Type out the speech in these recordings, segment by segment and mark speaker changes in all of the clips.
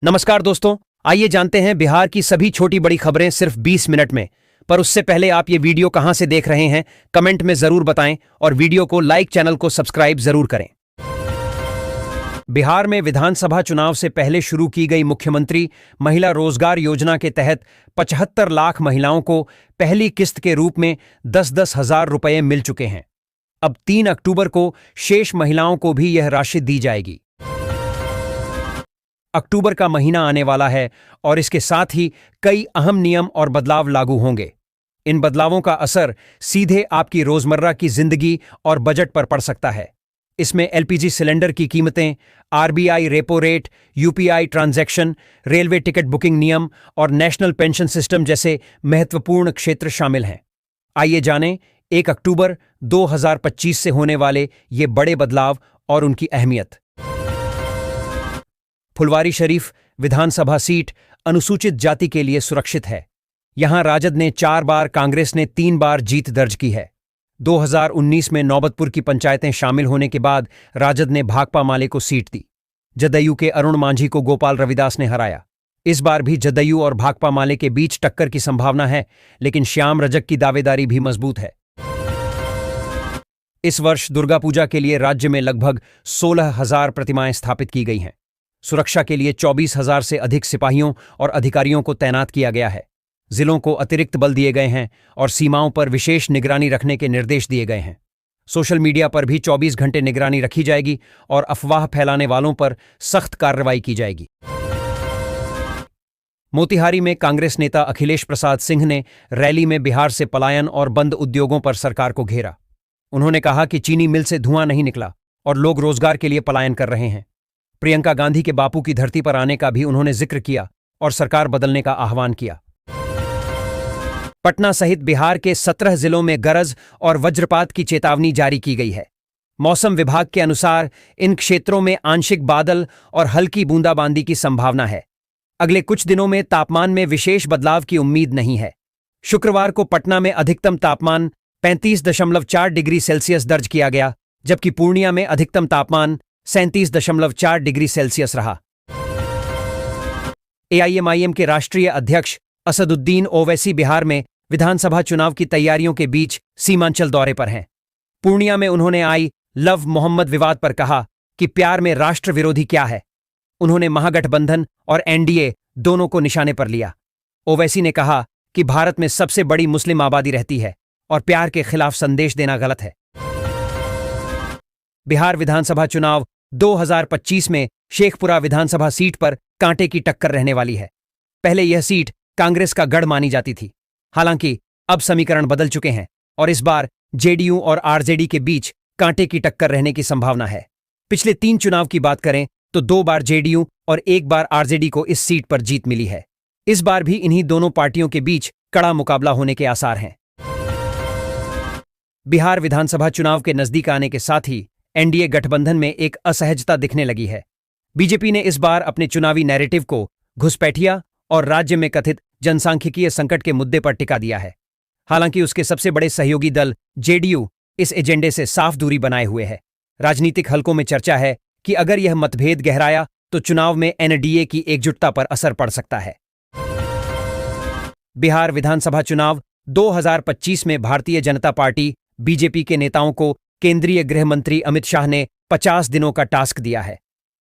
Speaker 1: नमस्कार दोस्तों, आइए जानते हैं बिहार की सभी छोटी बड़ी खबरें सिर्फ 20 मिनट में। पर उससे पहले आप ये वीडियो कहां से देख रहे हैं कमेंट में जरूर बताएं और वीडियो को लाइक, चैनल को सब्सक्राइब जरूर करें। बिहार में विधानसभा चुनाव से पहले शुरू की गई मुख्यमंत्री महिला रोजगार योजना के तहत 75 लाख महिलाओं को पहली किस्त के रूप में 10-10 हजार रुपये मिल चुके हैं। अब 3 अक्टूबर को शेष महिलाओं को भी यह राशि दी जाएगी। अक्टूबर का महीना आने वाला है और इसके साथ ही कई अहम नियम और बदलाव लागू होंगे। इन बदलावों का असर सीधे आपकी रोजमर्रा की जिंदगी और बजट पर पड़ सकता है। इसमें एलपीजी सिलेंडर की कीमतें, RBI repo rate, UPI transaction, railway ticket booking नियम और नेशनल पेंशन सिस्टम जैसे महत्वपूर्ण क्षेत्र शामिल हैं। आइए जानें 1 अक्टूबर 2025 से होने वाले ये बड़े बदलाव और उनकी अहमियत। फुलवारी शरीफ विधानसभा सीट अनुसूचित जाति के लिए सुरक्षित है। यहां राजद ने 4 बार, कांग्रेस ने 3 बार जीत दर्ज की है। 2019 में नौबतपुर की पंचायतें शामिल होने के बाद राजद ने भाकपा माले को सीट दी। जदयू के अरुण मांझी को गोपाल रविदास ने हराया। इस बार भी जदयू और भाकपा माले के बीच टक्कर की संभावना है, लेकिन श्याम रजक की दावेदारी भी मजबूत है। इस वर्ष दुर्गा पूजा के लिए राज्य में लगभग 16,000 प्रतिमाएं स्थापित की गई हैं। सुरक्षा के लिए 24,000 से अधिक सिपाहियों और अधिकारियों को तैनात किया गया है। जिलों को अतिरिक्त बल दिए गए हैं और सीमाओं पर विशेष निगरानी रखने के निर्देश दिए गए हैं। सोशल मीडिया पर भी 24 घंटे निगरानी रखी जाएगी और अफवाह फैलाने वालों पर सख्त कार्रवाई की जाएगी। मोतिहारी में कांग्रेस नेता अखिलेश प्रसाद सिंह ने रैली में बिहार से पलायन और बंद उद्योगों पर सरकार को घेरा। उन्होंने कहा कि चीनी मिल से धुआं नहीं निकला और लोग रोजगार के लिए पलायन कर रहे हैं। प्रियंका गांधी के बापू की धरती पर आने का भी उन्होंने जिक्र किया और सरकार बदलने का आह्वान किया। पटना सहित बिहार के 17 जिलों में गरज और वज्रपात की चेतावनी जारी की गई है। मौसम विभाग के अनुसार इन क्षेत्रों में आंशिक बादल और हल्की बूंदाबांदी की संभावना है। अगले कुछ दिनों में तापमान में विशेष बदलाव की उम्मीद नहीं है। शुक्रवार को पटना में अधिकतम तापमान 35.4 डिग्री सेल्सियस दर्ज किया गया, जबकि पूर्णिया में अधिकतम तापमान 37.4 डिग्री सेल्सियस रहा। एआईएमआईएम के राष्ट्रीय अध्यक्ष असदुद्दीन ओवैसी बिहार में विधानसभा चुनाव की तैयारियों के बीच सीमांचल दौरे पर हैं। पूर्णिया में उन्होंने आई लव मोहम्मद विवाद पर कहा कि प्यार में राष्ट्र विरोधी क्या है। उन्होंने महागठबंधन और एनडीए दोनों को निशाने पर लिया। ओवैसी ने कहा कि भारत में सबसे बड़ी मुस्लिम आबादी रहती है और प्यार के खिलाफ संदेश देना गलत है। बिहार विधानसभा चुनाव 2025 में शेखपुरा विधानसभा सीट पर कांटे की टक्कर रहने वाली है। पहले यह सीट कांग्रेस का गढ़ मानी जाती थी। हालांकि अब समीकरण बदल चुके हैं और इस बार जेडीयू और आरजेडी के बीच कांटे की टक्कर रहने की संभावना है। पिछले 3 चुनाव की बात करें तो 2 बार जेडीयू और 1 बार आरजेडी को इस सीट पर जीत मिली है। इस बार भी इन्हीं दोनों पार्टियों के बीच कड़ा मुकाबला होने के आसार हैं। बिहार विधानसभा चुनाव के नजदीक आने के साथ ही एनडीए गठबंधन में एक असहजता दिखने लगी है। बीजेपी ने इस बार अपने चुनावी नैरेटिव को घुसपैठिया और राज्य में कथित जनसांख्यिकीय संकट के मुद्दे पर टिका दिया है। हालांकि उसके सबसे बड़े सहयोगी दल जेडीयू इस एजेंडे से साफ दूरी बनाए हुए है। राजनीतिक हलकों में चर्चा है कि अगर यह मतभेद गहराया तो चुनाव में एनडीए की एकजुटता पर असर पड़ सकता है। बिहार विधानसभा चुनाव 2025 में भारतीय जनता पार्टी बीजेपी के नेताओं को केंद्रीय गृह मंत्री अमित शाह ने 50 दिनों का टास्क दिया है।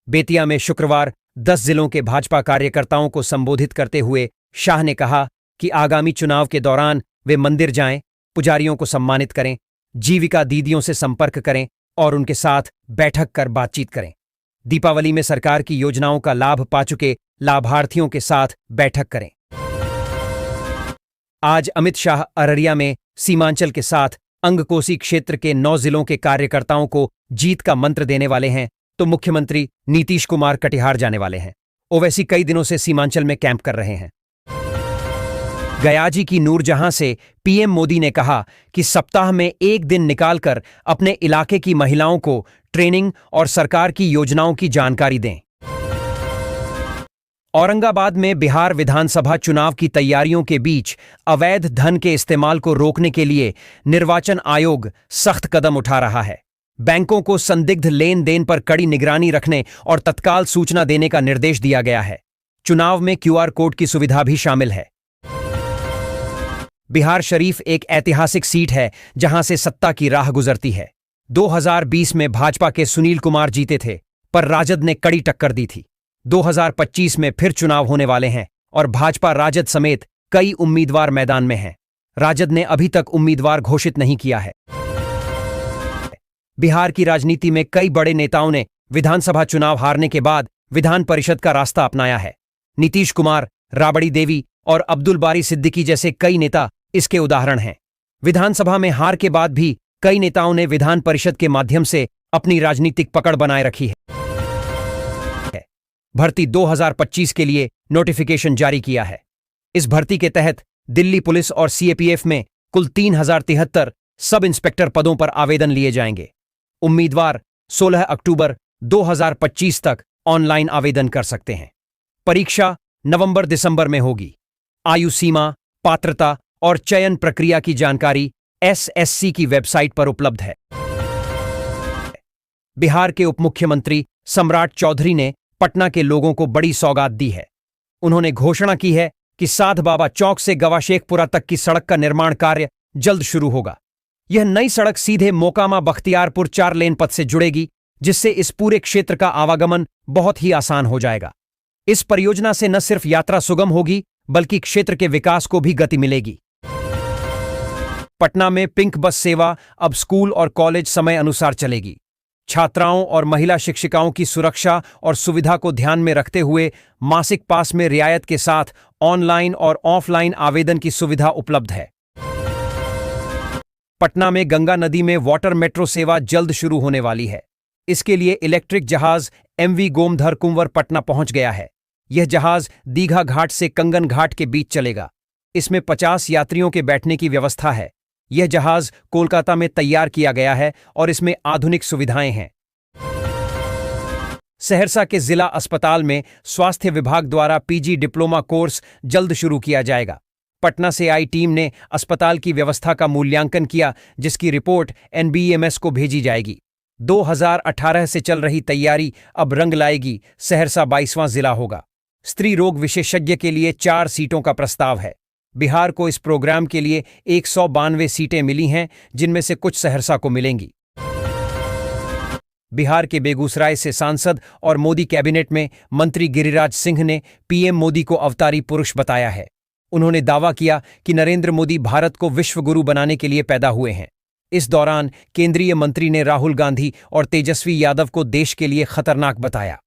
Speaker 1: बेतिया में शुक्रवार 10 जिलों के भाजपा कार्यकर्ताओं को संबोधित करते हुए शाह ने कहा कि आगामी चुनाव के दौरान वे मंदिर जाएं, पुजारियों को सम्मानित करें, जीविका दीदियों से संपर्क करें और उनके साथ बैठक कर बातचीत करें। दीपावली में सरकार की योजनाओं का लाभ पा चुके लाभार्थियों के साथ बैठक करें। आज अमित शाह अररिया में सीमांचल के साथ अंगकोसी क्षेत्र के 9 जिलों के कार्यकर्ताओं को जीत का मंत्र देने वाले हैं, तो मुख्यमंत्री नीतीश कुमार कटिहार जाने वाले हैं। ओवैसी कई दिनों से सीमांचल में कैंप कर रहे हैं। गयाजी की नूरजहां से पीएम मोदी ने कहा कि सप्ताह में 1 दिन निकालकर अपने इलाके की महिलाओं को ट्रेनिंग और सरकार की योजनाओं की जानकारी दें। औरंगाबाद में बिहार विधानसभा चुनाव की तैयारियों के बीच अवैध धन के इस्तेमाल को रोकने के लिए निर्वाचन आयोग सख्त कदम उठा रहा है। बैंकों को संदिग्ध लेन देन पर कड़ी निगरानी रखने और तत्काल सूचना देने का निर्देश दिया गया है। चुनाव में क्यूआर कोड की सुविधा भी शामिल है। बिहार शरीफ एक ऐतिहासिक सीट है जहां से सत्ता की राह गुजरती है। 2020 में भाजपा के सुनील कुमार जीते थे, पर राजद ने कड़ी टक्कर दी थी। 2025 में फिर चुनाव होने वाले हैं और भाजपा राजद समेत कई उम्मीदवार मैदान में हैं। राजद ने अभी तक उम्मीदवार घोषित नहीं किया है। बिहार की राजनीति में कई बड़े नेताओं ने विधानसभा चुनाव हारने के बाद विधान परिषद का रास्ता अपनाया है। नीतीश कुमार, राबड़ी देवी और अब्दुल बारी सिद्दीकी जैसे कई नेता इसके उदाहरण हैं। विधानसभा में हार के बाद भी कई नेताओं ने विधान परिषद के माध्यम से अपनी राजनीतिक पकड़ बनाए रखी है। भर्ती 2025 के लिए नोटिफिकेशन जारी किया है। इस भर्ती के तहत दिल्ली पुलिस और सीएपीएफ में कुल 3073 सब इंस्पेक्टर पदों पर आवेदन लिए जाएंगे। उम्मीदवार 16 अक्टूबर 2025 तक ऑनलाइन आवेदन कर सकते हैं। परीक्षा नवंबर-दिसंबर में होगी। आयु सीमा, पात्रता और चयन प्रक्रिया की जानकारी एसएससी की वेबसाइट पर उपलब्ध है। बिहार के उप मुख्यमंत्री सम्राट चौधरी ने पटना के लोगों को बड़ी सौगात दी है। उन्होंने घोषणा की है कि साध बाबा चौक से गवाशेखपुरा तक की सड़क का निर्माण कार्य जल्द शुरू होगा। यह नई सड़क सीधे मोकामा बख्तियारपुर 4 लेन पथ से जुड़ेगी, जिससे इस पूरे क्षेत्र का आवागमन बहुत ही आसान हो जाएगा। इस परियोजना से न सिर्फ यात्रा सुगम होगी, बल्कि क्षेत्र के विकास को भी गति मिलेगी। पटना में पिंक बस सेवा अब स्कूल और कॉलेज समय अनुसार चलेगी। छात्राओं और महिला शिक्षिकाओं की सुरक्षा और सुविधा को ध्यान में रखते हुए मासिक पास में रियायत के साथ ऑनलाइन और ऑफलाइन आवेदन की सुविधा उपलब्ध है। पटना में गंगा नदी में वाटर मेट्रो सेवा जल्द शुरू होने वाली है। इसके लिए इलेक्ट्रिक जहाज एमवी गोमधर कुंवर पटना पहुंच गया है। यह जहाज दीघा घाट से कंगन घाट के बीच चलेगा। इसमें 50 यात्रियों के बैठने की व्यवस्था है। यह जहाज कोलकाता में तैयार किया गया है और इसमें आधुनिक सुविधाएं हैं। सहरसा के जिला अस्पताल में स्वास्थ्य विभाग द्वारा पीजी डिप्लोमा कोर्स जल्द शुरू किया जाएगा। पटना से आई टीम ने अस्पताल की व्यवस्था का मूल्यांकन किया, जिसकी रिपोर्ट एनबीएमएस को भेजी जाएगी। 2018 से चल रही तैयारी अब रंग लाएगी। सहरसा 22वां जिला होगा। स्त्री रोग विशेषज्ञ के लिए 4 सीटों का प्रस्ताव है। बिहार को इस प्रोग्राम के लिए 192 सीटें मिली हैं, जिनमें से कुछ सहरसा को मिलेंगी। बिहार के बेगूसराय से सांसद और मोदी कैबिनेट में मंत्री गिरिराज सिंह ने पीएम मोदी को अवतारी पुरुष बताया है। उन्होंने दावा किया कि नरेंद्र मोदी भारत को विश्व गुरु बनाने के लिए पैदा हुए हैं। इस दौरान केंद्रीय मंत्री ने राहुल गांधी और तेजस्वी यादव को देश के लिए खतरनाक बताया।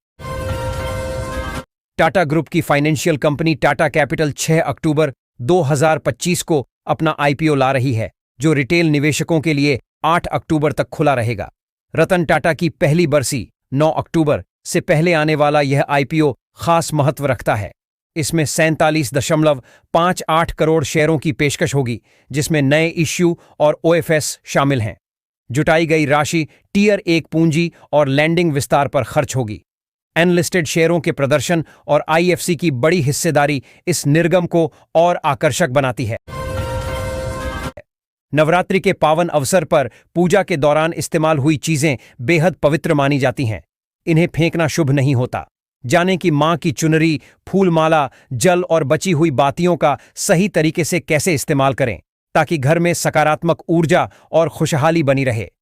Speaker 1: टाटा ग्रुप की फाइनेंशियल कंपनी टाटा कैपिटल 6 अक्टूबर 2025 को अपना आईपीओ ला रही है, जो रिटेल निवेशकों के लिए 8 अक्टूबर तक खुला रहेगा। रतन टाटा की पहली बरसी 9 अक्टूबर से पहले आने वाला यह आईपीओ खास महत्व रखता है। इसमें 47.58 करोड़ शेयरों की पेशकश होगी, जिसमें नए इश्यू और ओएफएस शामिल हैं। जुटाई गई राशि टीयर 1 पूंजी और लैंडिंग विस्तार पर खर्च होगी। अनलिस्टेड शेयरों के प्रदर्शन और आईएफसी की बड़ी हिस्सेदारी इस निर्गम को और आकर्षक बनाती है। नवरात्रि के पावन अवसर पर पूजा के दौरान इस्तेमाल हुई चीजें बेहद पवित्र मानी जाती हैं। इन्हें फेंकना शुभ नहीं होता। जाने कि मां की चुनरी, फूलमाला, जल और बची हुई बातियों का सही तरीके से कैसे इस्तेमाल करें, ताकि घर में सकारात्मक ऊर्जा और खुशहाली बनी रहे।